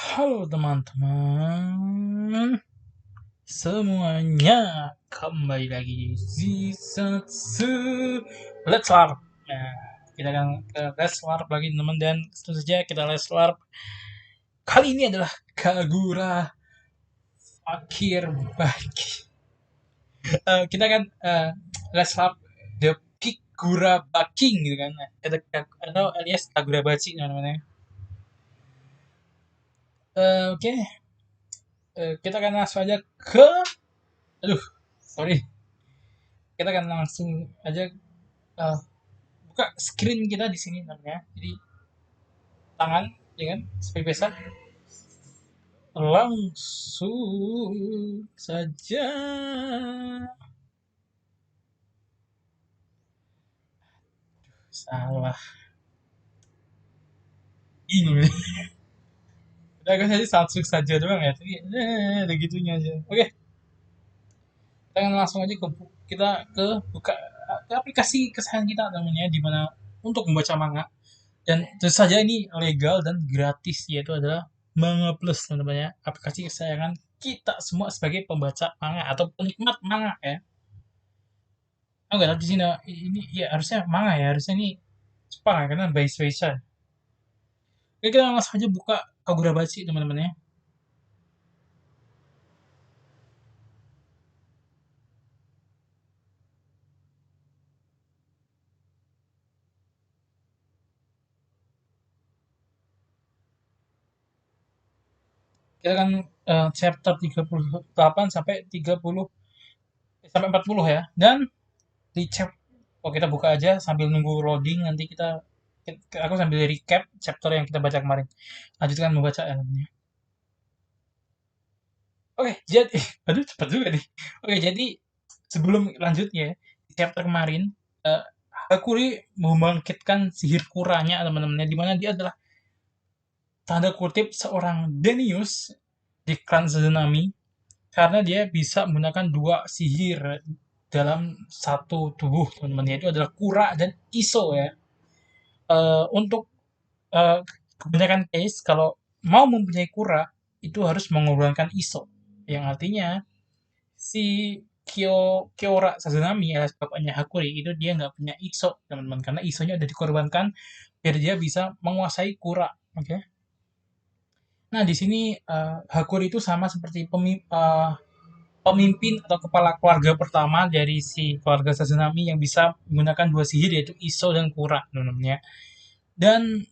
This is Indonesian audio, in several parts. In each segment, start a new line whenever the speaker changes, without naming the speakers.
Halo teman-teman semuanya, kembali lagi di season 2 Let's LARP. Nah, kita akan ke Let's LARP lagi teman, dan tentu saja kita Let's LARP kali ini adalah Kagura Fakir Baki. Kita kan Let's LARP The Kigura Baking gitu kan. Nah, atau alias Kagura Bachi namanya. Oke. Kita akan langsung aja ke, aduh, sorry, kita akan langsung aja uh, buka screen kita di sini namanya. Jadi tangan, ya kan, seperti biasa. Langsung saja. Salah. Ini. Udah kan tadi langsung saja doang ya. Tapi ada gitunya aja. Oke, kita akan langsung aja kita ke buka ke aplikasi kesayangan kita namanya, di mana untuk membaca manga. Dan tentu saja ini legal dan gratis, yaitu adalah Manga Plus namanya, aplikasi kesayangan kita semua sebagai pembaca manga atau penikmat manga ya. Oh enggak, tapi di sini ini ya harusnya manga ya, harusnya ini Jepang ya, karena by Shueisha. Oke, kita langsung aja buka Kagurabachi teman-teman ya. Kita kan chapter 38 sampai 30 sampai 40 ya. Dan di oh, kita buka aja sambil nunggu loading, nanti aku sambil recap chapter yang kita baca kemarin. Lanjutkan membaca ya namanya. Oke, jadi aduh cepat juga nih. Oke, jadi sebelum lanjutnya, di chapter kemarin eh, Hakuri membangkitkan sihir kuranya teman-temannya, di mana dia adalah tanda kutip seorang denius di klan Tsunami, karena dia bisa menggunakan dua sihir dalam satu tubuh teman-teman, yaitu adalah Kura dan Iso ya. Untuk eh, kebanyakan case, kalau mau mempunyai Kura itu harus mengorbankan Iso, yang artinya si Kiora Sazunami alias bapaknya Hakuri itu dia nggak punya Iso teman-teman, karena Isonya udah dikorbankan biar dia bisa menguasai Kura. Oke. Okay? Nah di sini Hakuri itu sama seperti pemimpin atau kepala keluarga pertama dari si keluarga Sazunami yang bisa menggunakan dua sihir, yaitu Iso dan Kura namanya. Dan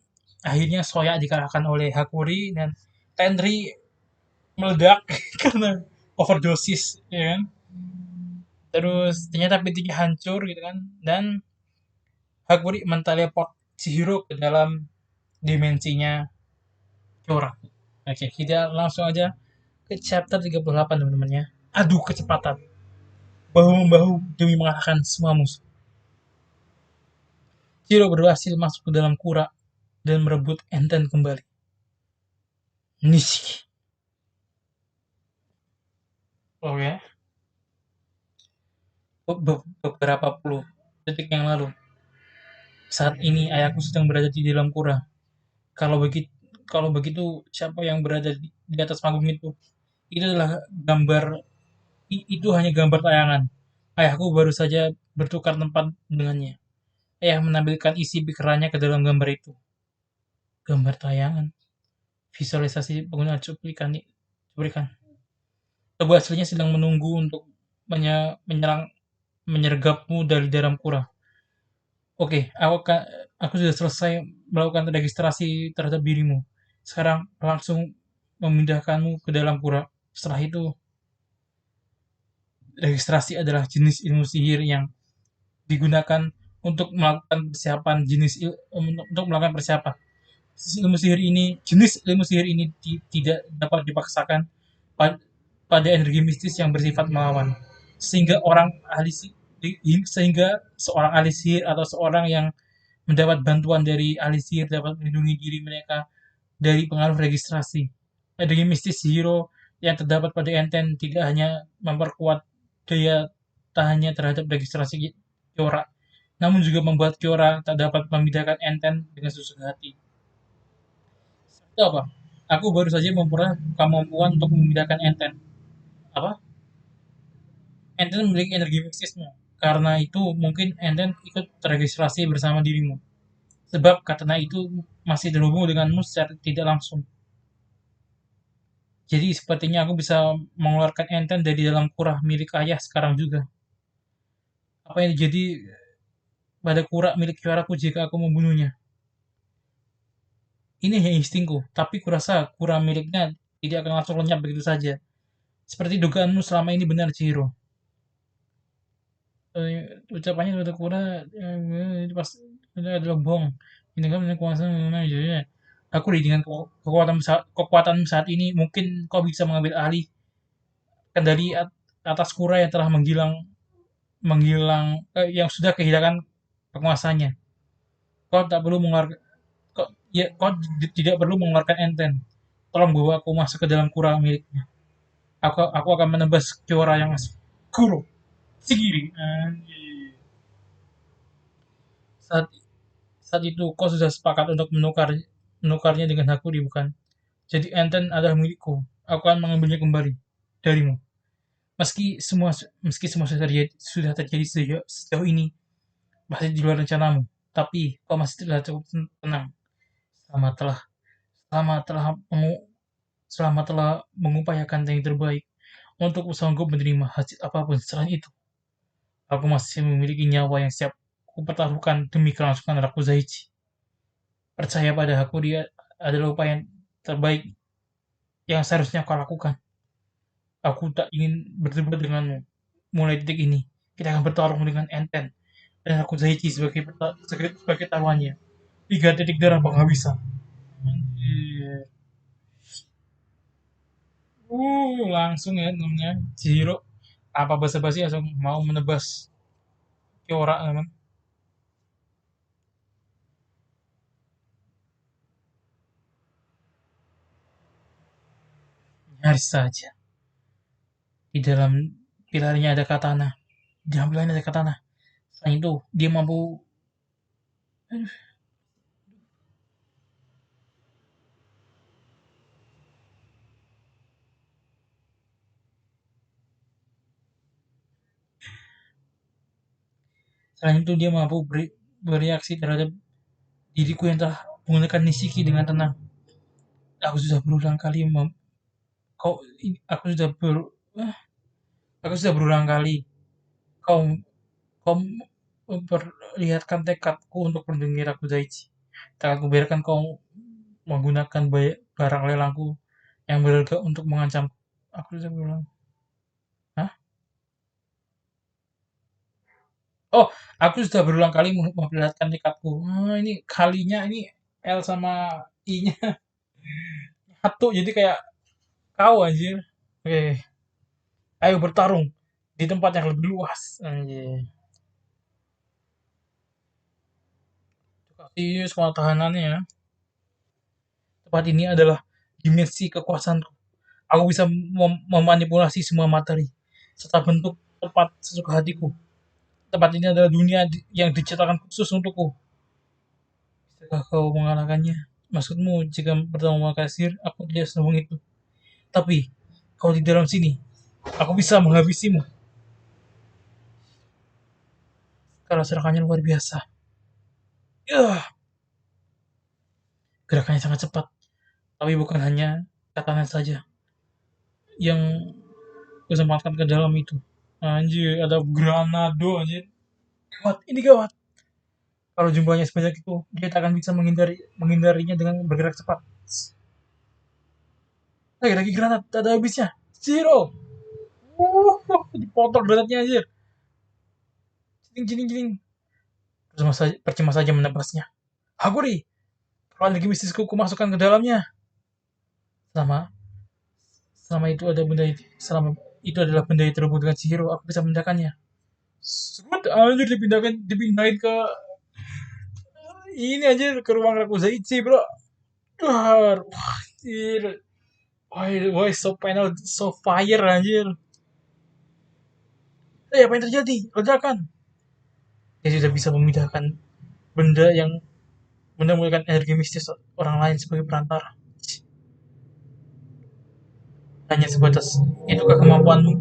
akhirnya Soya dikalahkan oleh Hakuri, dan Tenri meledak karena overdosis ya kan. Terus ternyata pintunya hancur gitu kan, dan Hakuri menteleport Chihiro ke dalam dimensinya Kiora. Oke, kita langsung aja ke chapter 38 teman-teman ya. Adu kecepatan, bahu-membahu demi mengalahkan semua musuh. Chihiro berhasil masuk ke dalam Kura dan merebut Enten kembali. Nishiki. Oke, beberapa puluh detik yang lalu, saat ini ayahku sedang berada di dalam Kura. Kalau begitu, siapa yang berada di atas panggung itu? Itu adalah gambar, itu hanya gambar tayangan. Ayahku baru saja bertukar tempat dengannya. Ayah menampilkan isi pikirannya ke dalam gambar itu. Gambar tayangan, visualisasi penggunaan cuplikan. Tubuh aslinya sedang menunggu untuk menyergapmu dari dalam Kura. Oke, aku sudah selesai melakukan registrasi terhadap dirimu. Sekarang langsung memindahkanmu ke dalam Kura. Setelah itu, registrasi adalah jenis ilmu sihir yang digunakan untuk melakukan persiapan untuk melakukan persiapan. Jenis ilmu sihir ini tidak dapat dipaksakan pada energi mistis yang bersifat melawan. Sehingga sehingga seorang ahli sihir atau seorang yang mendapat bantuan dari ahli sihir dapat melindungi diri mereka dari pengaruh registrasi. Energi mistis hero yang terdapat pada enten tidak hanya memperkuat daya tahannya terhadap registrasi Kiora, namun juga membuat Kiora tak dapat membedakan enten dengan susah hati. Itu apa? Aku baru saja memperoleh kemampuan untuk memindahkan enten. Apa? Enten memiliki energi mistismu. Karena itu mungkin enten ikut terregistrasi bersama dirimu. Sebab katana itu masih terhubung denganmu secara tidak langsung. Jadi sepertinya aku bisa mengeluarkan enten dari dalam kurah milik ayah sekarang juga. Apa yang terjadi pada kura milik suaraku jika aku membunuhnya? Ini hanya instingku, tapi kurasa kura miliknya tidak akan langsung lenyap begitu saja. Seperti dugaanmu selama ini benar, Chihiro. Ucapannya pada kura pas itu adalah bohong. Ini kan kuasa jadi aku dengan kekuatan saat ini mungkin kau bisa mengambil alih kendali atas kura yang telah yang sudah kehilangan penguasanya. Kau tak perlu mengeluarkan kau tidak perlu mengeluarkan enten. Tolong bawa aku masuk ke dalam kura miliknya. Aku akan menebas Kiora yang kuro. Sigiri. Saat saat itu kau sudah sepakat untuk menukarnya dengan Hakuri, bukan? Jadi enten adalah milikku. Aku akan mengambilnya kembali darimu. Meski semua sudah terjadi sejauh ini, masih di luar rencanamu. Tapi kau masih telah cukup tenang. Selama telah selama telah selama telah mengupayakan yang terbaik untuk sanggup menerima hasil apapun selain itu. Aku masih memiliki nyawa yang siap kupertaruhkan demi kelangsungan Rakuzaichi. Percaya pada aku, dia adalah upaya yang terbaik yang seharusnya kau lakukan. Aku tak ingin berdebat denganmu. Mulai detik ini, kita akan bertarung dengan Enten dan Rakuzaichi sebagai taruhannya. 3 titik darah penghabisan. Anjir. Langsung ya namanya Chihiro. Apa basa-basi langsung mau menebas Kiora teman. Nyaris saja. Di dalam pilarnya ada katana. Di dalam pilarnya ada katana. Selain itu, dia mampu. Selain itu, dia mampu bereaksi terhadap diriku yang telah menggunakan Nishiki dengan tenang. Aku sudah berulang kali kau aku sudah ber, ah, aku sudah berulang kali kau kau memperlihatkan tekadku untuk melindungi Rakuzaichi. Tak aku biarkan kau menggunakan barang lelangku yang berharga untuk mengancam. Aku sudah berulang. Hah? Oh, aku sudah berulang kali memperlihatkan tekadku. Ini kalinya ini L sama I-nya satu, jadi kayak kau anjir. Oke, ayo bertarung di tempat yang lebih luas. Anjir. Kasih sekolah tahanannya ya. Tempat ini adalah dimensi kekuasaanku. Aku bisa memanipulasi semua materi serta bentuk tempat sesuka hatiku. Tempat ini adalah dunia yang diciptakan khusus untukku. Bisakah kau mengalahkannya? Maksudmu jika bertemu kasir, aku tidak senuang itu. Tapi kalau di dalam sini, aku bisa menghabisimu. Karena serangannya luar biasa. Yah, gerakannya sangat cepat. Tapi bukan hanya katanya saja yang kesempatan ke dalam itu. Anjir, ada Granado anjir. Gawat, ini gawat. Kalau jumlahnya sebanyak itu, dia tak akan bisa menghindarinya dengan bergerak cepat. Lagi granat, tak ada habisnya. Zero. Dipotong granatnya anjir. Jing jing jing. Percuma saja menebasnya. Haguri, kalau energi mistisku kumasukkan ke dalamnya. Selama selama itu ada benda selama itu adalah benda yang terhubung dengan Chihiro, aku bisa memindahkannya. Sebut anjir dipindahin ke ini anjir ke ruang Rakuzaichi, bro. Wah, anjir. Why so panel so fire anjir. Apa yang terjadi? Ledakan. Dia sudah bisa memindahkan benda yang menggunakan energi mistis orang lain sebagai perantara. hanya sebatas itukah kemampuanmu?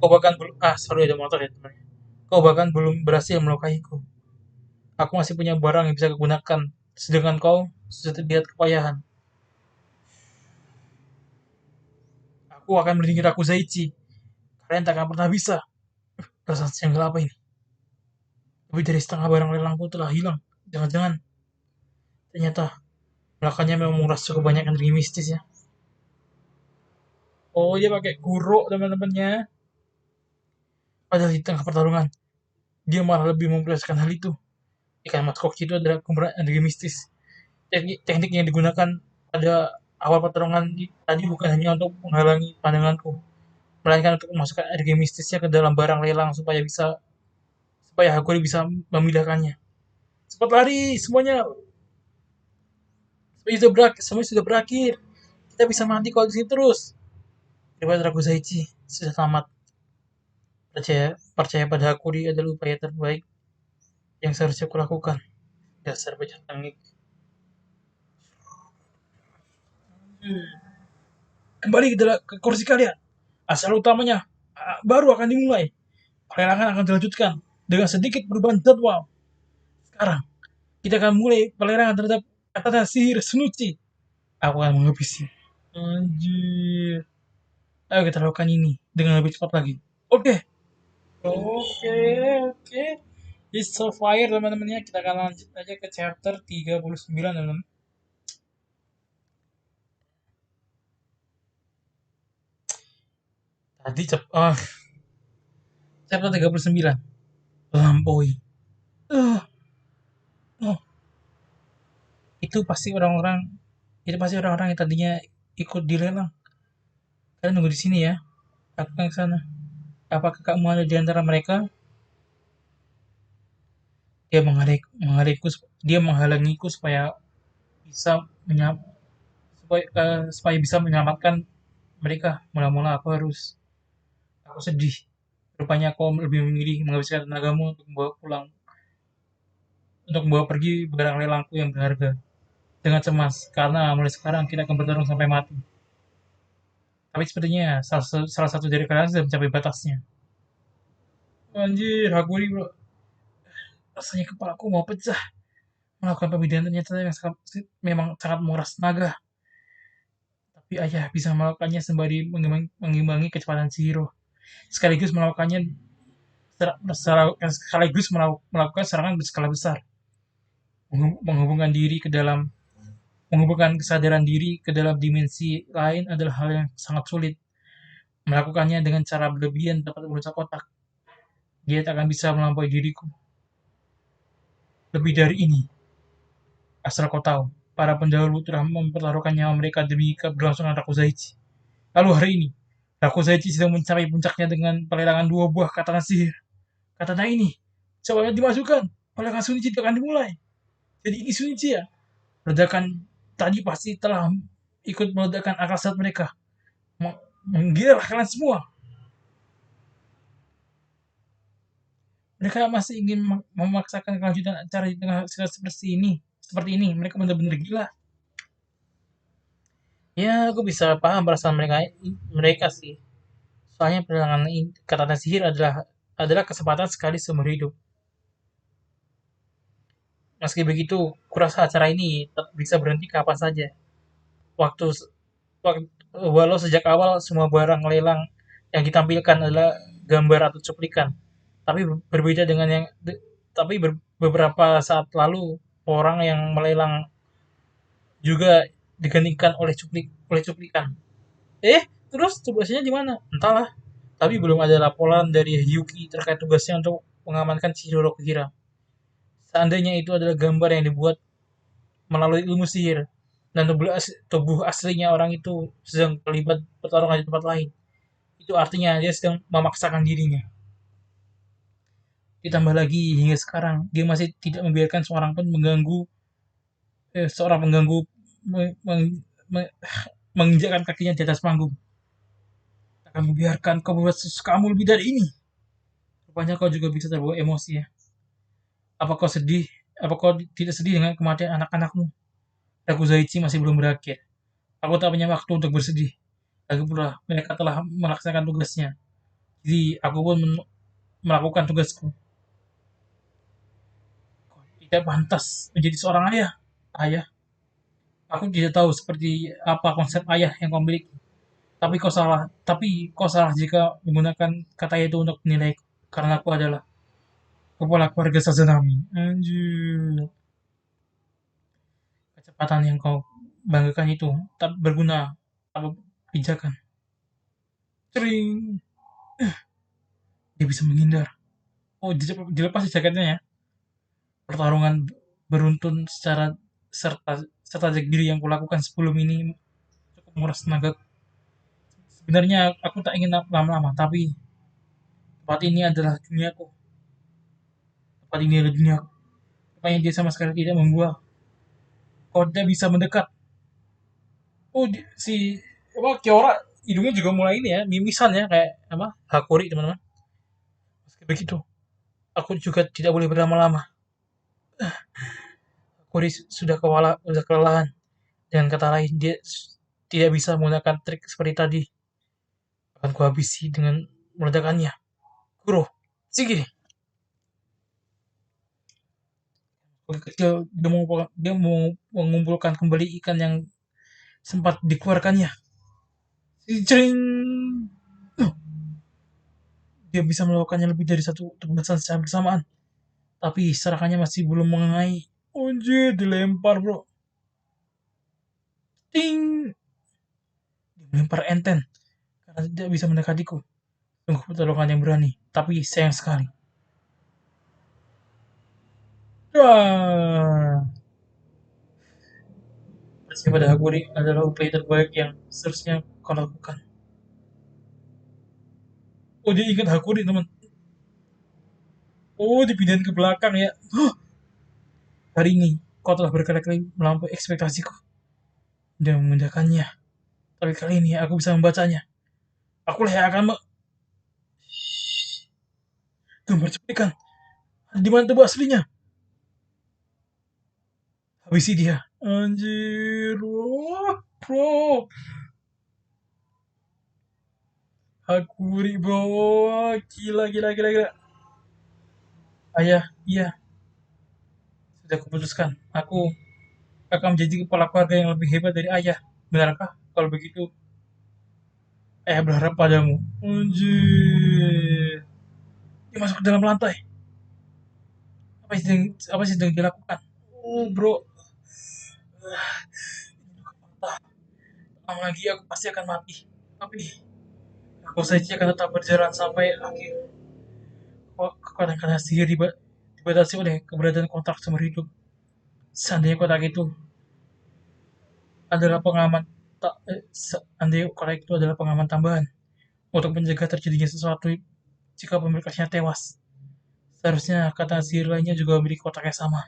Kau bahkan belum sorry ada motor ya teman. Kau bahkan belum berhasil melukaiku. Aku masih punya barang yang bisa kugunakan, sedangkan kau sudah terlihat kepayahan. Aku akan melindungi Rakuzaichi. Kalian tak akan pernah bisa. Perasaan yang gelap ini. Lebih dari setengah barang lelangku telah hilang. Jangan-jangan ternyata belakangnya memang menguras cukup banyak energi mistis ya. Oh, dia pakai guru teman-temannya. Padahal di tengah pertarungan, dia malah lebih memperlihatkan hal itu. Ikan mas koki itu adalah kumparan energi mistis. Teknik yang digunakan pada awal pertarungan tadi bukan hanya untuk menghalangi pandanganku, melainkan untuk memasukkan energi mistisnya ke dalam barang lelang supaya Hakuri bisa memindahkannya. Cepat lari semuanya, semuanya sudah berakhir. Kita bisa mati kalau di sini terus. Daripada Rakuzaichi sudah tamat. Percaya pada Hakuri adalah upaya terbaik yang seharusnya kulakukan. Dasar bocah tengik. Kembali ke kursi kalian. Asal utamanya baru akan dimulai. Pelelangan akan dilanjutkan dengan sedikit perubahan jadwal. Sekarang kita akan mulai pelelangan terhadap kata sihir Sunuchi. Aku akan menghabisi. Anjir. Ayo kita lakukan ini dengan lebih cepat lagi. Oke. Oke, oke. It's so fire teman-temannya. Kita akan lanjut aja ke chapter 39 teman-teman. Tadi chapter 39. Lampaui. Uh, oh, itu pasti orang-orang yang tadinya ikut di lelang. Kalian nunggu di sini ya. Aku akan ke sana. Apakah kamu ada di antara mereka? Dia dia menghalangiku supaya bisa menyam, supaya bisa menyelamatkan mereka. Mula-mula aku sedih. Rupanya kau lebih memilih menghabiskan tenagamu untuk membawa pergi barang lelangku yang berharga dengan cemas karena mulai sekarang kita akan bertarung sampai mati. Tapi sepertinya salah satu dari kalian sudah mencapai batasnya. Anjir, Hakuri bro. Rasanya kepalaku mau pecah. Melakukan pemindahan ternyata memang sangat menguras tenaga. Tapi ayah bisa melakukannya sembari mengimbangi kecepatan Shihiro. Sekaligus melakukannya sekaligus melakukan serangan berskala besar. Menghubungkan diri ke dalam menghubungkan kesadaran diri ke dalam dimensi lain adalah hal yang sangat sulit. Melakukannya dengan cara berlebihan dapat merusak otak. Dia tak akan bisa melampaui diriku. Lebih dari ini, asal kau tahu, para pendahulu telah mempertaruhkan nyawa mereka demi keberlangsungan Rakuzaichi. Lalu hari ini, Rakuzaichi sedang mencapai puncaknya dengan pelelangan dua buah katana sihir. Katana ini, coba dimasukkan, pelelangan Shunichi akan dimulai. Jadi ini Shunichi ya. Ledakan tadi pasti telah ikut meledakkan akal sehat mereka. Menggila kalian semua. Mereka masih ingin memaksakan kelanjutan acara di tengah situasi seperti ini. Mereka benar-benar gila. Ya, aku bisa paham perasaan mereka sih. Soalnya pelelangan katana sihir adalah kesempatan sekali seumur hidup. Meski begitu, kurasa acara ini bisa berhenti kapan saja. Waktu, waktu Walau sejak awal semua barang lelang yang ditampilkan adalah gambar atau cuplikan, tapi berbeda dengan beberapa saat lalu orang yang melelang juga digantikan oleh cuplikan. Terus tugasnya di mana? Entahlah. Tapi belum ada laporan dari Hyuki terkait tugasnya untuk mengamankan Chihiro Kira. Seandainya itu adalah gambar yang dibuat melalui ilmu sihir dan tubuh aslinya orang itu sedang terlibat pertarungan di tempat lain, itu artinya dia sedang memaksakan dirinya. Ditambah lagi hingga sekarang dia masih tidak membiarkan seorang pengganggu me- meng- me- menginjakkan kakinya di atas panggung. Tak akan membiarkan kau berbuat sesuatu kamu lebih dari ini. Rupanya kau juga bisa terbawa emosi ya. Apa kau sedih? Apa kau tidak sedih dengan kematian anak-anakmu? Rakuzaichi masih belum berakhir. Aku tak punya waktu untuk bersedih. Lagi pula mereka telah melaksanakan tugasnya. Jadi aku pun melakukan tugasku. Tidak pantas menjadi seorang ayah. Ayah, aku tidak tahu seperti apa konsep ayah yang kau miliki. Tapi kau salah jika menggunakan kata itu untuk menilai karena aku adalah kepala keluarga Sazanami. Anjir. Kecepatan yang kau banggakan itu tak berguna tanpa pijakan. Cering. Dia bisa menghindar. Oh, dilepas jaketnya ya. Pertarungan beruntun serta diri yang kulakukan sebelum ini cukup menguras tenaga. Sebenarnya aku tak ingin lama-lama, tapi tempat ini adalah duniaku. Tempat ini adalah duniaku. Rupanya dia sama sekali tidak membuang. Kau tidak bisa mendekat. Oh, si apa Kiora hidungnya juga mulai ini ya, mimisan ya kayak apa? Hakuri, teman-teman. Meski begitu, aku juga tidak boleh berlama-lama. Hakuri sudah kelelahan. Dengan kata lain, dia tidak bisa menggunakan trik seperti tadi. Akan kuhabisi dengan meledakannya. Kuro, sini. Kecil dia mau mengumpulkan kembali ikan yang sempat dikeluarkannya. Jering. Dia bisa melakukannya lebih dari satu tebasan secara bersamaan. Tapi serangannya masih belum mengenai. Anjir, dilempar bro. Ting. Dia melempar enten. Karena tidak bisa mendekatiku. Sungguh pertolongan yang berani. Tapi sayang sekali. Wah. Masih pada Hakuri adalah upaya terbaik yang seharusnya kau lakukan. Oh, dia ingat Hakuri teman. Oh, dipindahin ke belakang ya. Hari ini kau telah berkali-kali melampaui ekspektasiku dan memudahkannya. Tapi kali ini aku bisa membacanya. Akulah yang akan gambar cuplikan. Di mana tubuh aslinya? Habisi dia. Anjir. Wah, bro. Hakuri, bro. Gila, gila, gila, gila. Ayah, iya. Sudah kuputuskan. Aku akan menjadi kepala keluarga yang lebih hebat dari ayah. Benarkah? Kalau begitu, ayah berharap padamu. Anjir. Dia masuk ke dalam lantai. Apa sih yang dilakukan? Oh, bro. Lama lagi aku pasti akan mati. Tapi aku saja akan tetap berjalan sampai akhir. Kadang-kadang sihir dibatasi oleh keberadaan kotak seumur hidup. Seandainya kotak itu adalah pengaman seandainya kotak itu adalah pengaman tambahan untuk mencegah terjadinya sesuatu jika pemiliknya tewas. Seharusnya kata sihir lainnya juga memiliki kotak yang sama.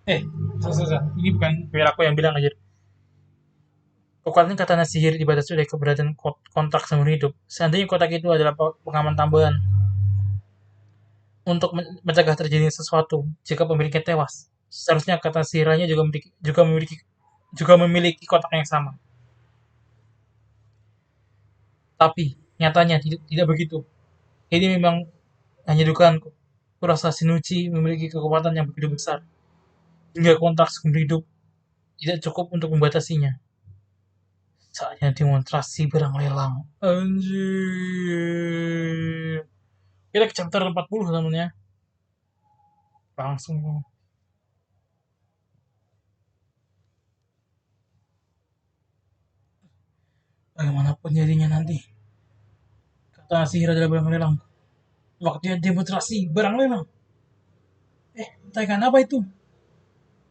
Eh, susah. Ini bukan biar aku yang bilang aja. Kekuatan katana sihir dibatasi oleh keberadaan kontrak seumur hidup. Seandainya kotak itu adalah pengaman tambahan untuk mencegah terjadinya sesuatu jika pemiliknya tewas. Seharusnya kata sihirnya juga memiliki kotak yang sama. Tapi nyatanya tidak begitu. Ini memang hanya dugaanku. Kurasa Shinichi memiliki kekuatan yang begitu besar hingga kontrak seumur hidup tidak cukup untuk membatasinya. Saatnya demonstrasi barang lelang. Anjir. Kita ke chapter 40 namanya. Langsung. Bagaimanapun jadinya nanti. Kata sihir adalah barang lelang. Waktunya demonstrasi barang lelang. Tanyakan apa itu?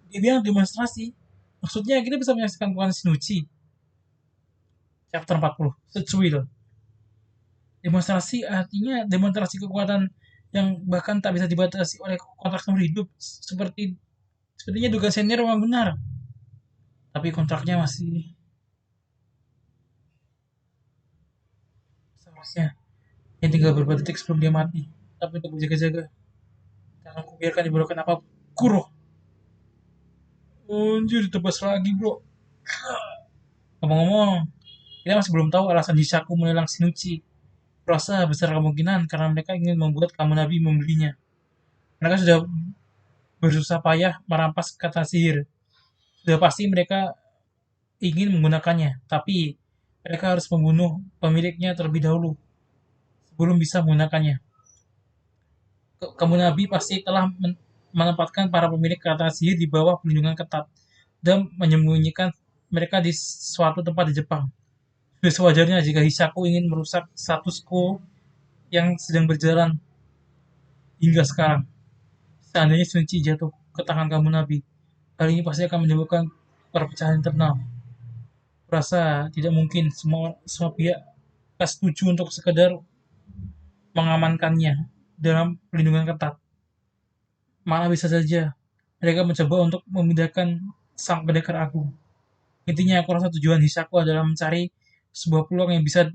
Dia bilang demonstrasi. Maksudnya kita bisa menyaksikan kekuatan Shinichi. Chapter 40. Setsui itu. Demonstrasi artinya demonstrasi kekuatan yang bahkan tak bisa dibatasi oleh kontrak seumur hidup. Sepertinya dugaan senior memang benar. Tapi kontraknya masih seharusnya. Dia tinggal beberapa detik sebelum dia mati. Tapi untuk berjaga-jaga. Jangan kubiarkan dibolehkan apa. Kuro. Anjir, ditebas lagi bro. Ngomong-ngomong, kita masih belum tahu alasan Hishaku melelang Shinichi. Kurasa besar kemungkinan karena mereka ingin membuat Kamunabi membelinya. Mereka sudah bersusah payah merampas kata sihir. Sudah pasti mereka ingin menggunakannya, tapi mereka harus membunuh pemiliknya terlebih dahulu sebelum bisa menggunakannya. Kamunabi pasti telah menempatkan para pemilik kata sihir di bawah perlindungan ketat dan menyembunyikan mereka di suatu tempat di Jepang. Sudah sewajarnya jika Hisaku ingin merusak status quo yang sedang berjalan hingga sekarang. Seandainya Sunci jatuh ke tangan Kamunabi, hal ini pasti akan menimbulkan perpecahan internal. Kurasa tidak mungkin semua pihak setuju untuk sekedar mengamankannya dalam perlindungan ketat. Malah bisa saja mereka mencoba untuk memindahkan sang pendekar agung. Intinya aku rasa tujuan Hisaku adalah mencari sebuah peluang yang bisa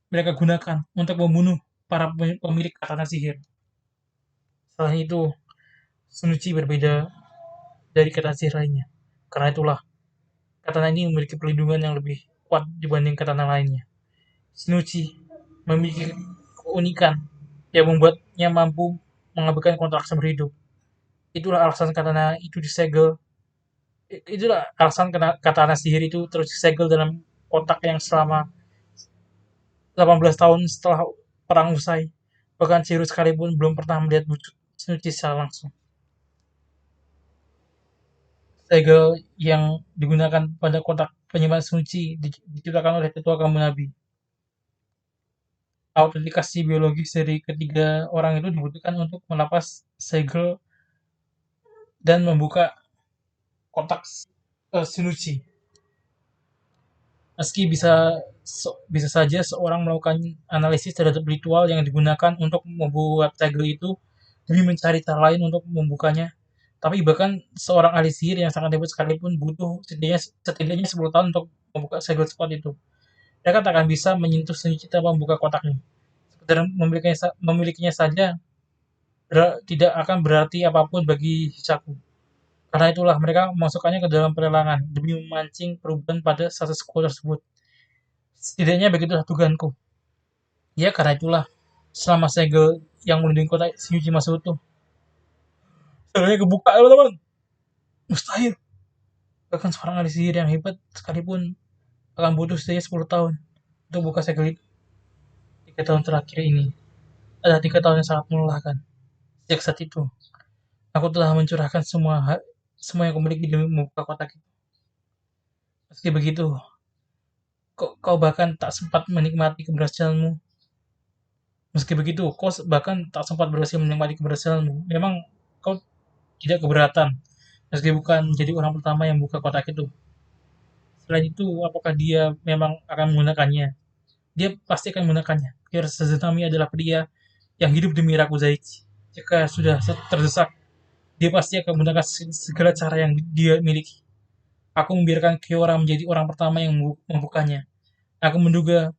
mereka gunakan untuk membunuh para pemilik katana sihir. Selain itu, Sunuchi berbeda dari katana sihir lainnya. Karena itulah, katana ini memiliki perlindungan yang lebih kuat dibanding katana lainnya. Sunuchi memiliki keunikan yang membuatnya mampu mengabaikan kontrak seumur hidup. Itulah alasan katana itu disegel. Itulah alasan katana sihir itu terus disegel dalam kotak yang selama 18 tahun setelah perang usai. Bahkan Chihiro sekalipun belum pernah melihat wujud Shinichi secara langsung. Segel yang digunakan pada kotak penyimpan Shinichi diciptakan oleh tetua Kamunabi. Autentikasi biologis dari ketiga orang itu dibutuhkan untuk melepas segel dan membuka kotak Shinichi. Meski bisa saja seorang melakukan analisis terhadap ritual yang digunakan untuk membuat segel itu demi mencari cara lain untuk membukanya. Tapi bahkan seorang ahli sihir yang sangat hebat sekalipun butuh setidaknya 10 tahun untuk membuka segel cepat itu. Mereka tak akan bisa menyentuh Shinichi tanpa membuka kotaknya. Sekedar memilikinya saja tidak akan berarti apapun bagi Hisaku. Karena itulah mereka memasukkannya ke dalam pelelangan demi memancing perubahan pada status quo tersebut. Setidaknya begitulah dugaanku. Ya karena itulah selama segel yang melindungi kota Shinichi masih utuh, segelnya kebuka teman-teman. Mustahil. Bahkan seorang ahli sihir yang hebat sekalipun akan butuh setidaknya 10 tahun untuk buka segel itu. 3 tahun terakhir ini adalah 3 tahun yang sangat melelahkan. Sejak saat itu, aku telah mencurahkan semua yang kumiliki demi membuka kotak itu. Meski begitu, kau bahkan tak sempat menikmati keberhasilanmu. Meski begitu, kau bahkan tak sempat berhasil menikmati keberhasilanmu. Memang kau tidak keberatan, meski bukan jadi orang pertama yang buka kotak itu. Selain itu, apakah dia memang akan menggunakannya? Dia pasti akan menggunakannya. Biar Sazunami adalah pria yang hidup demi Rakuzaichi. Jika sudah terdesak, dia pasti akan menggunakan segala cara yang dia miliki. Aku membiarkan Kiora menjadi orang pertama yang membukanya. Aku menduga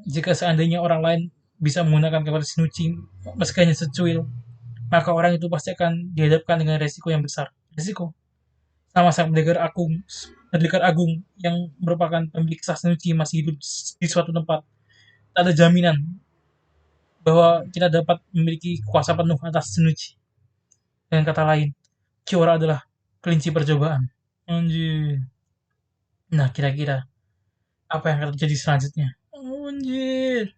jika seandainya orang lain bisa menggunakan kepada Shinichi meski hanya secuil, maka orang itu pasti akan dihadapkan dengan resiko yang besar. Resiko sama sang pendekar agung yang merupakan pemilik sah Shinichi masih hidup di suatu tempat. Tak ada jaminan bahwa kita dapat memiliki kuasa penuh atas Shinichi. Dengan kata lain, Kiora adalah kelinci percobaan. Anjir. Nah, kira-kira apa yang akan terjadi selanjutnya? Anjir.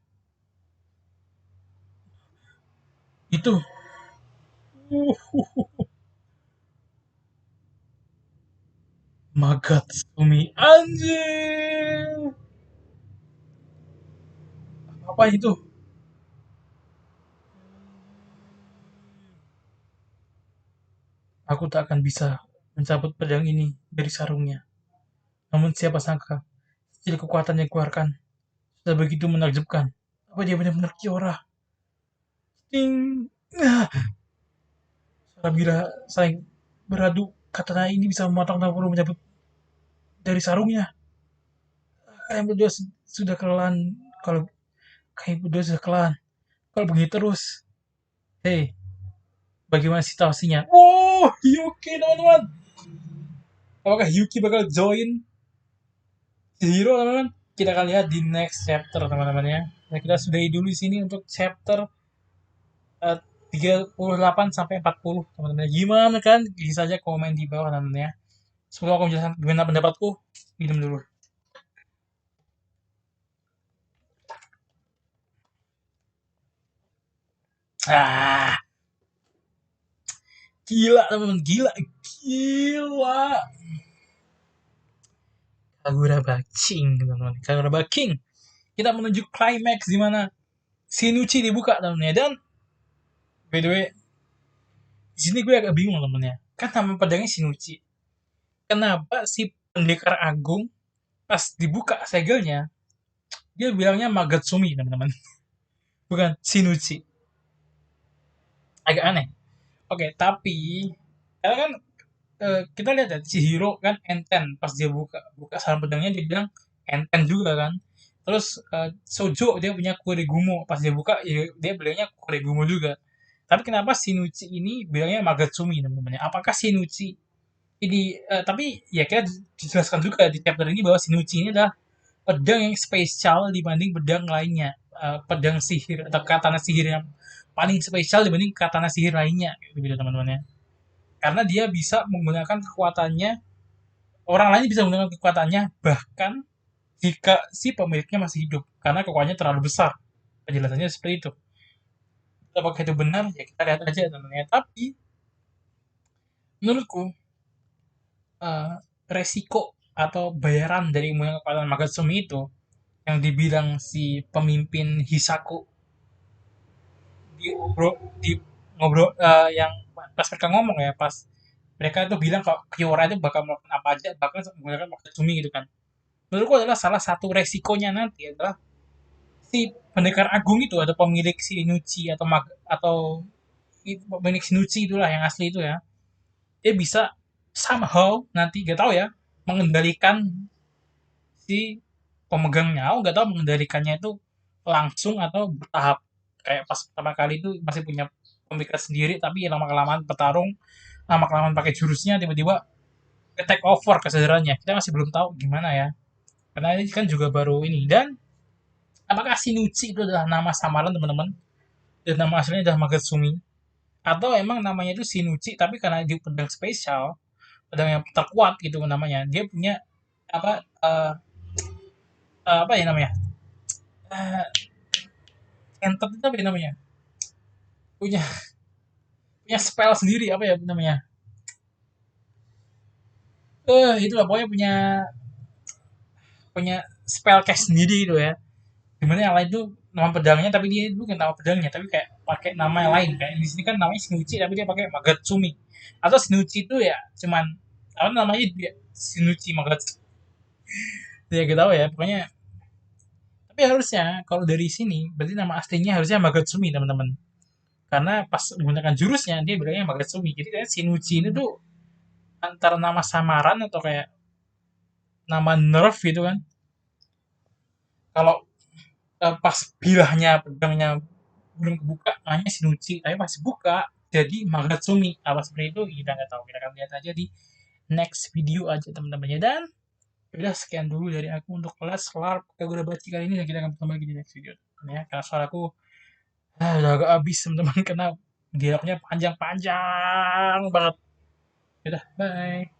Itu. Magatsumi. Anjir. Apa itu? Aku tak akan bisa mencabut pedang ini dari sarungnya. Namun siapa sangka, stil kekuatan yang dikeluarkan sudah begitu menakjubkan. Apa dia benar-benar Kiora? Ting. Nah, bila saling beradu, katana ini bisa memotong perlu mencabut dari sarungnya. Kalian berdua sudah kelelahan. Kalau kalian berdua sudah kelelahan, kalau begini terus, hei, bagaimana situasinya? Oh, Yuki teman-teman. Apakah Yuki bakal join Chihiro teman-teman, kita akan lihat di next chapter teman-teman ya. Nah, kita sudahi dulu di sini untuk chapter 38 sampai 40 teman-teman. Gimana kan? Bisa saja komen di bawah teman-teman ya. Semoga aku menjelaskan gimana pendapatku. Minum dulu. Ah, gila teman-teman, gila, gila. Kagura King teman-teman, Kagura King. Kita menuju climax di mana Shinichi dibuka teman-teman ya. Dan by the way, di sini gue agak bingung teman-teman ya. Kan nama pedangnya Shinichi. Kenapa si pendekar agung pas dibuka segelnya dia bilangnya Magatsumi teman-teman, bukan Shinichi. Agak aneh. Oke, tapi karena kan kita lihat ya Chihiro kan Enten pas dia buka buka sarung pedangnya dia bilang Enten juga kan. Terus Sojo dia punya Kurigumo pas dia buka ya, dia bilangnya Kurigumo juga. Tapi kenapa Shinichi ini bilangnya Magatsumi teman-teman? Apakah Shinichi ini tapi ya kita dijelaskan juga di chapter ini bahwa Shinichi ini adalah pedang yang spesial dibanding pedang lainnya. Pedang sihir atau katana sihir yang paling spesial dibanding katana sihir lainnya gitu teman-teman ya. Karena dia bisa menggunakan kekuatannya, orang lain bisa menggunakan kekuatannya bahkan jika si pemiliknya masih hidup karena kekuatannya terlalu besar. Penjelasannya seperti itu. Apakah itu benar? Ya kita lihat aja teman-teman ya. Tapi menurutku eh, resiko atau bayaran dari menggunakan kekuatan Magatsumi itu yang dibilang si pemimpin Hisaku di ngobrol yang pas mereka ngomong ya pas mereka tuh bilang kalau Kyora itu bakal melakukan apa aja bahkan menggunakan Magatsumi gitu kan. Menurutku adalah salah satu resikonya nanti adalah si pendekar agung itu atau pemilik si Inuchi atau pemilik Shinuchi itulah yang asli itu ya, dia bisa somehow nanti gak tahu ya mengendalikan si pemegangnya. Aku nggak tahu mengendalikannya itu langsung atau bertahap. Kayak pas pertama kali itu masih punya pemikiran sendiri, tapi lama kelamaan bertarung, lama kelamaan pakai jurusnya tiba-tiba ke take over kesadarannya. Kita masih belum tahu gimana ya. Karena ini kan juga baru ini. Dan apakah Shinuchi itu adalah nama samaran teman-teman? Dan nama aslinya adalah Magatsumi? Atau emang namanya itu Shinuchi tapi karena dia pedang spesial, pedang yang terkuat gitu namanya, dia punya apa apa ya namanya? Uh, Enter itu apa ya namanya? Punya punya spell sendiri apa ya namanya? Itu lah pokoknya punya punya spell cast sendiri gitu ya. Dimana yang lain tuh nama pedangnya tapi dia bukan nama pedangnya tapi kayak pakai nama yang lain kayak di sini kan namanya Shinichi tapi dia pakai Magatsumi atau Shinichi itu ya cuman apa namanya dia Shinichi Magatsumi ya kita tahu ya pokoknya tapi harusnya kalau dari sini berarti nama aslinya harusnya Magatsumi teman-teman karena pas menggunakan jurusnya dia bilangnya Magatsumi jadi kayak Shinichi ini tuh antara nama samaran atau kayak nama nerf gitu kan kalau pas bilahnya pedangnya belum kebuka namanya Shinuchi tapi pas buka jadi Magatsumi apa seperti itu kita nggak tahu kita akan lihat aja di next video aja teman-temannya dan udah sekian dulu dari aku untuk kelas LARP Kagura Bachi kali ini dan kita akan bertemu lagi di next video ya karena suaraku udah agak habis teman-teman karena dialognya panjang-panjang banget udah bye